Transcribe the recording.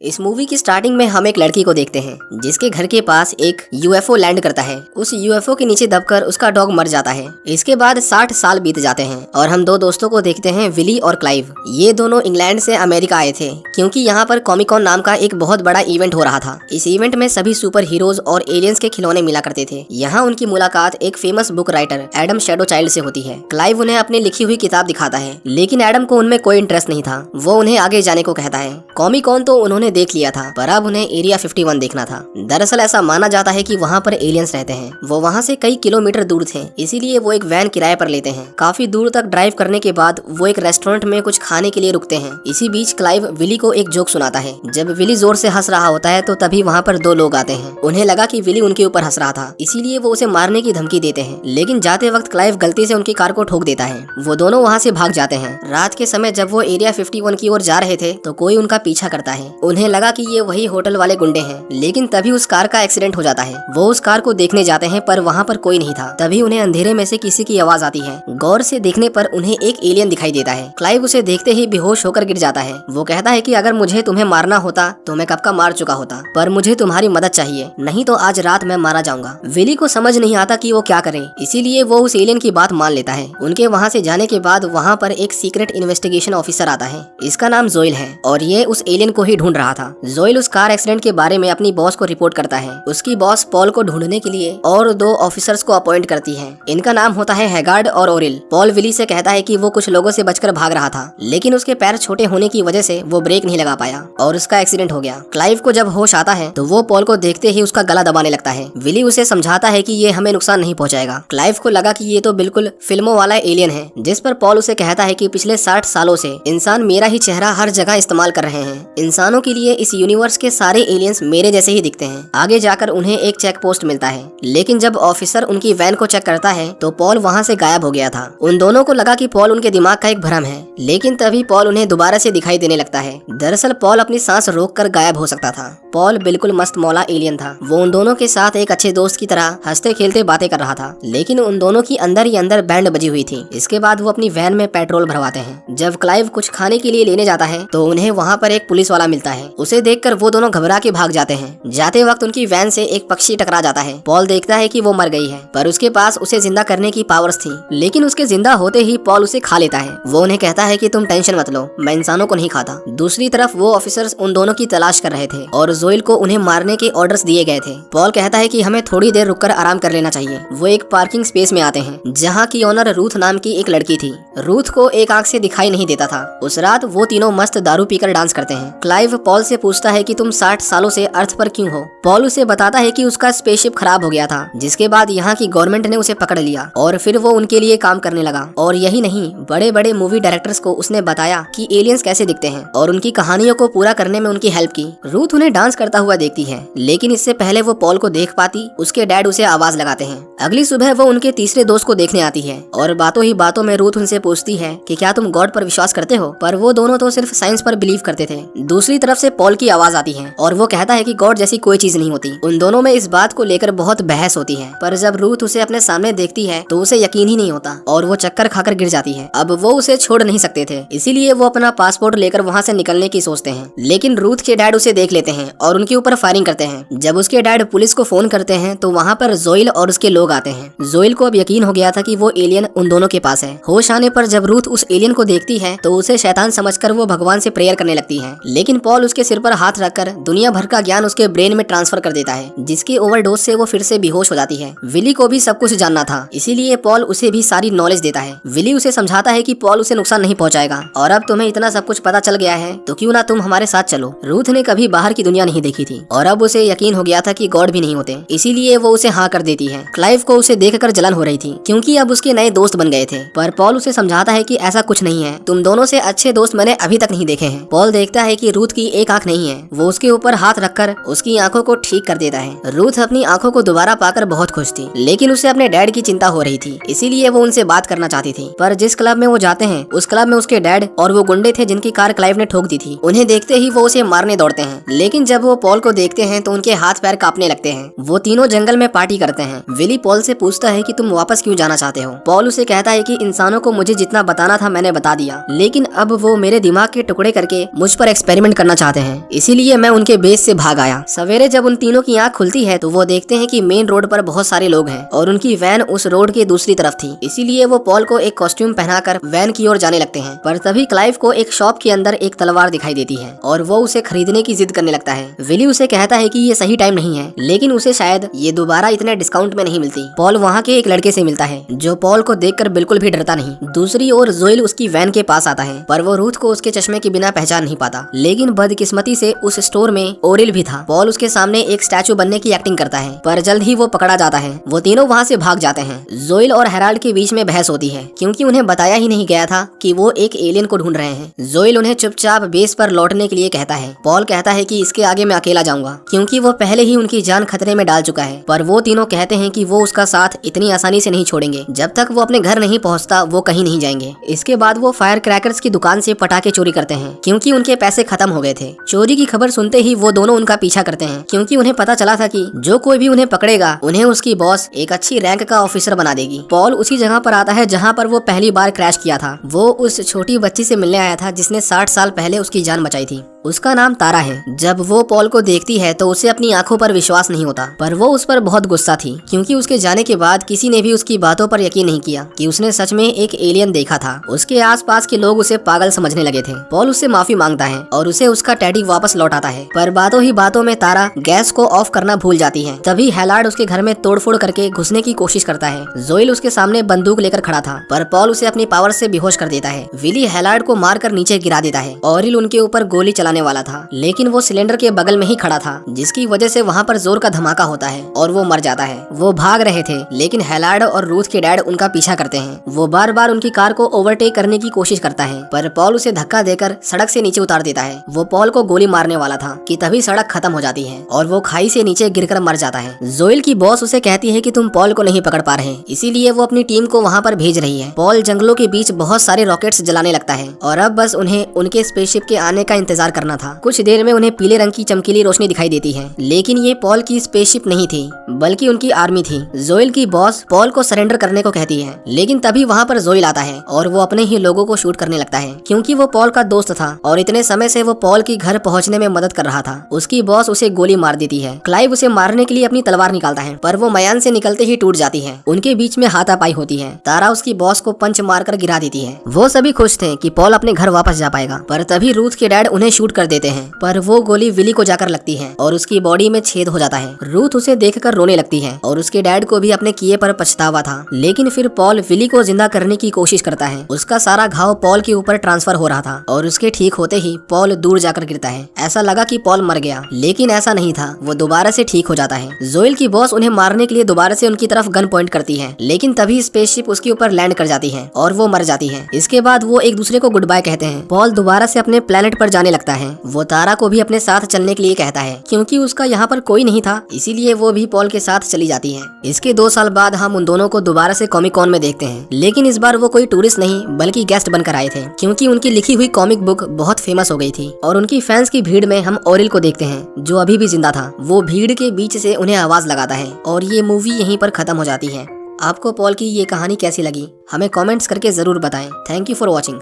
इस मूवी की स्टार्टिंग में हम एक लड़की को देखते हैं जिसके घर के पास एक यूएफओ लैंड करता है। उस यूएफओ के नीचे दबकर उसका डॉग मर जाता है। इसके बाद 60 साल बीत जाते हैं और हम दो दोस्तों को देखते हैं, विली और क्लाइव। ये दोनों इंग्लैंड से अमेरिका आए थे क्योंकि यहाँ पर कॉमिकॉन नाम का एक बहुत बड़ा इवेंट हो रहा था। इस इवेंट में सभी सुपर हीरोज और एलियंस के खिलौने मिला करते थे। यहाँ उनकी मुलाकात एक famous book writer Adam shadow child से होती है। क्लाइव उन्हें अपनी लिखी हुई किताब दिखाता है, लेकिन एडम को उनमें कोई इंटरेस्ट नहीं था। वो उन्हें आगे जाने को कहता है। कॉमिकॉन तो उन्होंने देख लिया था, पर अब उन्हें एरिया 51 देखना था। दरअसल ऐसा माना जाता है कि वहाँ पर एलियंस रहते हैं। वो वहाँ से कई किलोमीटर दूर थे, इसीलिए वो एक वैन किराए पर लेते हैं। काफी दूर तक ड्राइव करने के बाद वो एक रेस्टोरेंट में कुछ खाने के लिए रुकते हैं। इसी बीच क्लाइव विली को एक जोक सुनाता है। जब विली जोर से हंस रहा होता है तो तभी वहाँ पर दो लोग आते हैं। उन्हें लगा कि विली उनके ऊपर हंस रहा था, इसीलिए वो उसे मारने की धमकी देते हैं। लेकिन जाते वक्त क्लाइव गलती से उनकी कार को ठोक देता है। वो दोनों वहाँ से भाग जाते हैं। रात के समय जब वो एरिया 51 की ओर जा रहे थे तो कोई उनका पीछा करता है। उन्हें लगा कि ये वही होटल वाले गुंडे हैं, लेकिन तभी उस कार का एक्सीडेंट हो जाता है। वो उस कार को देखने जाते हैं पर वहाँ पर कोई नहीं था। तभी उन्हें अंधेरे में से किसी की आवाज आती है। गौर से देखने पर उन्हें एक एलियन दिखाई देता है। क्लाइव उसे देखते ही बेहोश होकर गिर जाता है। वो कहता है कि अगर मुझे तुम्हें मारना होता तो मैं कब का मार चुका होता, पर मुझे तुम्हारी मदद चाहिए, नहीं तो आज रात मैं मारा जाऊंगा। विली को समझ नहीं आता कि वो क्या करे, इसीलिए वो उस एलियन की बात मान लेता है। उनके वहाँ से जाने के बाद वहाँ पर एक सीक्रेट इन्वेस्टिगेशन ऑफिसर आता है। इसका नाम जोइल है और ये उस एलियन को ही ढूंढ रहा था। जोइल उस कार एक्सीडेंट के बारे में अपनी बॉस को रिपोर्ट करता है। उसकी बॉस पॉल को ढूंढने के लिए और दो ऑफिसर्स को अपॉइंट करती है। इनका नाम होता है हैगार्ड और ओरिल। पॉल विली से कहता है कि वो कुछ लोगों से बचकर भाग रहा था, लेकिन उसके पैर छोटे होने की वजह से वो ब्रेक नहीं लगा पाया और उसका एक्सीडेंट हो गया। क्लाइव को जब होश आता है तो वो पॉल को देखते ही उसका गला दबाने लगता है। विली उसे समझाता है कि ये हमें नुकसान नहीं पहुंचाएगा। क्लाइव को लगा कि ये तो बिल्कुल फिल्मों वाला एलियन है, जिस पर पॉल उसे कहता है कि पिछले 60 सालों से इंसान मेरा ही चेहरा हर जगह इस्तेमाल कर रहे हैं। इंसानों के लिए इस यूनिवर्स के सारे एलियंस मेरे जैसे ही दिखते हैं। आगे जाकर उन्हें एक चेक पोस्ट मिलता है, लेकिन जब ऑफिसर उनकी वैन को चेक करता है तो पॉल वहाँ से गायब हो गया था। उन दोनों को लगा कि पॉल उनके दिमाग का एक भ्रम है, लेकिन तभी पॉल उन्हें दोबारा से दिखाई देने लगता है। दरअसल पॉल अपनी सांस रोककर गायब हो सकता था। पॉल बिल्कुल मस्त मौला एलियन था। वो उन दोनों के साथ एक अच्छे दोस्त की तरह हंसते खेलते बातें कर रहा था, लेकिन उन दोनों की अंदर ही अंदर बैंड बजी हुई थी। इसके बाद वो अपनी वैन में पेट्रोल भरवाते हैं। जब क्लाइव कुछ खाने के लिए लेने जाता है तो उन्हें वहाँ पर एक पुलिस वाला मिलता है। उसे देखकर वो दोनों घबरा के भाग जाते हैं। जाते वक्त उनकी वैन से एक पक्षी टकरा जाता है। पॉल देखता है कि वो मर गई है, पर उसके पास उसे जिंदा करने की पावर्स थी, लेकिन उसके जिंदा होते ही पॉल उसे खा लेता है। वो उन्हें कहता है कि तुम टेंशन मत लो, मैं इंसानों को नहीं खाता। दूसरी तरफ वो ऑफिसर्स उन दोनों की तलाश कर रहे थे और जोइल को उन्हें मारने के ऑर्डर्स दिए गए थे। पॉल कहता है कि हमें थोड़ी देर रुककर आराम कर लेना चाहिए। वो एक पार्किंग स्पेस में आते हैं जहाँ की ओनर रूथ नाम की एक लड़की थी। रूथ को एक आंख से दिखाई नहीं देता था। उस रात वो तीनों मस्त दारू पीकर डांस करते हैं। क्लाइव पॉल से पूछता है कि तुम 60 सालों से अर्थ पर क्यों हो। पॉल उसे बताता है कि उसका स्पेसशिप खराब हो गया था, जिसके बाद यहाँ की गवर्नमेंट ने उसे पकड़ लिया और फिर वो उनके लिए काम करने लगा। और यही नहीं, बड़े बड़े मूवी डायरेक्टर्स को उसने बताया कि एलियंस कैसे दिखते हैं और उनकी कहानियों को पूरा करने में उनकी हेल्प की। रूथ उन्हें डांस करता हुआ देखती है, लेकिन इससे पहले वो पॉल को देख पाती, उसके डैड उसे आवाज लगाते हैं। अगली सुबह वो उनके तीसरे दोस्त को देखने आती है और बातों ही बातों में रूथ उनसे पूछती है कि क्या तुम गॉड पर विश्वास करते हो, पर वो दोनों तो सिर्फ साइंस पर बिलीव करते थे। दूसरी तरफ से पॉल की आवाज आती है और वो कहता है कि गॉड जैसी कोई चीज नहीं होती। उन दोनों में इस बात को लेकर बहुत बहस होती है, पर जब रूथ उसे अपने सामने देखती है तो उसे यकीन ही नहीं होता और वो चक्कर खाकर गिर जाती है। अब वो उसे छोड़ नहीं सकते थे, इसीलिए वो अपना पासपोर्ट लेकर वहाँ से निकलने की सोचते हैं। लेकिन रूथ के डैड उसे देख लेते हैं और उनके ऊपर फायरिंग करते हैं। जब उसके डैड पुलिस को फोन करते हैं तो वहाँ पर जोइल और उसके लोग आते हैं। जोइल को अब यकीन हो गया था कि वो एलियन उन दोनों के पास है। होश आने पर जब रूथ उस एलियन को देखती है तो उसे शैतान समझकर वो भगवान से प्रेयर करने लगती है, लेकिन पॉल उसके सिर पर हाथ रखकर दुनिया भर का ज्ञान उसके ब्रेन में ट्रांसफर कर देता है, जिसकी ओवरडोज से वो फिर से बेहोश हो जाती है। विली को भी सब कुछ जानना था, इसीलिए पॉल उसे भी सारी नॉलेज देता है। विली उसे समझाता है कि पॉल उसे नुकसान नहीं पहुंचाएगा और अब तुम्हें इतना सब कुछ पता चल गया है तो क्यों ना तुम हमारे साथ चलो। रूथ ने कभी बाहर की दुनिया नहीं देखी थी और अब उसे यकीन हो गया था कि गॉड भी नहीं होते, इसीलिए वो उसे हाँ कर देती है। क्लाइव को उसे देखकर जलन हो रही थी क्योंकि अब उसके नए दोस्त बन गए थे, पर पॉल उसे समझाता है कि ऐसा कुछ नहीं है, तुम दोनों से अच्छे दोस्त मैंने अभी तक नहीं देखे हैं। पॉल देखता है कि रूथ की एक आंख नहीं है। वो उसके ऊपर हाथ रखकर उसकी आंखों को ठीक कर देता है। रूथ अपनी आंखों को दोबारा पाकर बहुत खुश थी, लेकिन उसे अपने डैड की चिंता हो रही थी, इसीलिए वो उनसे बात करना चाहती थी। पर जिस क्लब में वो जाते हैं उस क्लब में उसके डैड और वो गुंडे थे जिनकी कार क्लाइव ने ठोक दी थी। उन्हें देखते ही वो उसे मारने दौड़ते हैं, लेकिन जब वो पॉल को देखते हैं तो उनके हाथ पैर कांपने लगते हैं। वो तीनों जंगल में पार्टी करते हैं। विली पॉल से पूछता है कि तुम वापस क्यों जाना चाहते हो। पॉल उसे कहता है कि इंसानों को मुझे जितना बताना था मैंने बता दिया, लेकिन अब वो मेरे दिमाग के टुकड़े करके मुझ पर एक्सपेरिमेंट करना चाहते चाहते हैं, इसीलिए मैं उनके बेस से भाग आया। सवेरे जब उन तीनों की आंख खुलती है तो वो देखते हैं कि मेन रोड पर बहुत सारे लोग हैं और उनकी वैन उस रोड के दूसरी तरफ थी। इसीलिए वो पॉल को एक कॉस्ट्यूम पहनाकर वैन की ओर जाने लगते हैं। पर तभी क्लाइव को एक शॉप के अंदर एक तलवार दिखाई देती है और वो उसे खरीदने की जिद करने लगता है। विली उसे कहता है कि ये सही टाइम नहीं है, लेकिन उसे शायद ये दोबारा इतने डिस्काउंट में नहीं मिलती। पॉल वहाँ के एक लड़के से मिलता है जो पॉल को देखकर बिल्कुल भी डरता नहीं। दूसरी ओर जोइल उसकी वैन के पास आता है, पर वो रूथ को उसके चश्मे के बिना पहचान नहीं पाता। लेकिन बदकिस्मती से उस स्टोर में ओरिल भी था। पॉल उसके सामने एक स्टैचू बनने की एक्टिंग करता है, पर जल्द ही वो पकड़ा जाता है। वो तीनों वहाँ से भाग जाते हैं। जोइल और हेराल्ड के बीच में बहस होती है, क्योंकि उन्हें बताया ही नहीं गया था कि वो एक एलियन को ढूंढ रहे हैं। जोइल उन्हें चुपचाप बेस पर लौटने के लिए कहता है। पॉल कहता है कि इसके आगे मैं अकेला जाऊंगा, क्योंकि वो पहले ही उनकी जान खतरे में डाल चुका है। पर वो तीनों कहते हैं कि वो उसका साथ इतनी आसानी से नहीं छोड़ेंगे। जब तक वो अपने घर नहीं पहुंचता वो कहीं नहीं जाएंगे। इसके बाद वो फायर क्रैकर्स की दुकान से पटाखे चोरी करते हैं, क्योंकि उनके पैसे खत्म हो गए थे। चोरी की खबर सुनते ही वो दोनों उनका पीछा करते हैं, क्योंकि उन्हें पता चला था कि जो कोई भी उन्हें पकड़ेगा उन्हें उसकी बॉस एक अच्छी रैंक का ऑफिसर बना देगी। पॉल उसी जगह पर आता है जहाँ पर वो पहली बार क्रैश किया था। वो उस छोटी बच्ची से मिलने आया था जिसने 60 साल पहले उसकी जान बचाई थी। उसका नाम तारा है। जब वो पॉल को देखती है तो उसे अपनी आंखों पर विश्वास नहीं होता, पर वो उस पर बहुत गुस्सा थी, क्योंकि उसके जाने के बाद किसी ने भी उसकी बातों पर यकीन नहीं किया कि उसने सच में एक एलियन देखा था। उसके आसपास के लोग उसे पागल समझने लगे थे। पॉल उससे माफी मांगता है और उसे उसका टैडी वापस लौटाता है, पर बातों ही बातों में तारा गैस को ऑफ करना भूल जाती है। तभी हेलार्ड उसके घर में तोड़फोड़ करके घुसने की कोशिश करता है। जोइल उसके सामने बंदूक लेकर खड़ा था, पर पॉल उसे अपनी पावर से बेहोश कर देता है। विली हेलार्ड को मारकर नीचे गिरा देता है। ओरिल उनके ऊपर गोली चलाने वाला था, लेकिन वो सिलेंडर के बगल में ही खड़ा था, जिसकी वजह से वहाँ पर जोर का धमाका होता है और वो मर जाता है। वो भाग रहे थे, लेकिन हेलार्ड और रूथ के डैड उनका पीछा करते हैं। वो बार बार उनकी कार को ओवरटेक करने की कोशिश करता है, पर पॉल उसे धक्का देकर सड़क से नीचे उतार देता है। वो पॉल को गोली मारने वाला था कि तभी सड़क खत्म हो जाती है और वो खाई से नीचे गिरकर मर जाता है। जोइल की बॉस उसे कहती है कि तुम पॉल को नहीं पकड़ पा रहे, इसीलिए वो अपनी टीम को वहाँ पर भेज रही है। पॉल जंगलों के बीच बहुत सारे रॉकेट्स जलाने लगता है और अब बस उन्हें उनके स्पेसशिप के आने का इंतजार करना था। कुछ देर में उन्हें पीले रंग की चमकीली रोशनी दिखाई देती है, लेकिन ये पॉल की स्पेसशिप नहीं थी, बल्कि उनकी आर्मी थी। जोइल की बॉस पॉल को सरेंडर करने को कहती है, लेकिन तभी वहाँ पर जोइल आता है और वो अपने ही लोगों को शूट करने लगता है, क्योंकि वो पॉल का दोस्त था और इतने समय से वो पॉल की घर पहुँचने में मदद कर रहा था। उसकी बॉस उसे गोली मार देती है। क्लाइव उसे मारने के लिए अपनी तलवार निकालता है, पर वो मयान से निकलते ही टूट जाती है। उनके बीच में हाथापाई होती है। तारा उसकी बॉस को पंच मारकर गिरा देती है। वो सभी खुश थे कि पॉल अपने घर वापस जा पाएगा, पर तभी रूथ के डैड उन्हें शूट कर देते हैं, पर वो गोली विली को जाकर लगती है और उसकी बॉडी में छेद हो जाता है। रूथ उसे देखकर रोने लगती है और उसके डैड को भी अपने किए पर पछतावा था। लेकिन फिर पॉल विली को जिंदा करने की कोशिश करता है। उसका सारा घाव पॉल के ऊपर ट्रांसफर हो रहा था और उसके ठीक होते ही पॉल दूर जाकर गिरता है। ऐसा लगा कि पॉल मर गया, लेकिन ऐसा नहीं था, वो दोबारा से ठीक हो जाता है। जोइल की बॉस उन्हें मारने के लिए दोबारा से उनकी तरफ गन पॉइंट करती है, लेकिन तभी स्पेसशिप उसके ऊपर लैंड कर जाती है और वो मर जाती है। इसके बाद वो एक दूसरे को गुड बाय कहते हैं। पॉल दोबारा से अपने प्लेनेट पर जाने लगता है। वो तारा को भी अपने साथ चलने के लिए कहता है, क्योंकि उसका यहाँ पर कोई नहीं था, इसीलिए वो भी पॉल के साथ चली जाती है। इसके 2 साल बाद हम उन दोनों को दोबारा से कॉमिक कॉन में देखते हैं, लेकिन इस बार वो कोई टूरिस्ट नहीं बल्कि गेस्ट बनकर आए थे, क्योंकि उनकी लिखी हुई कॉमिक बुक बहुत फेमस हो गई थी। और उनकी फैंस की भीड़ में हम ओरिल को देखते हैं, जो अभी भी जिंदा था। वो भीड़ के बीच से उन्हें आवाज लगाता है और ये मूवी यहीं पर खत्म हो जाती है। आपको पॉल की ये कहानी कैसी लगी हमें कमेंट्स करके जरूर बताएं। Thank you for watching.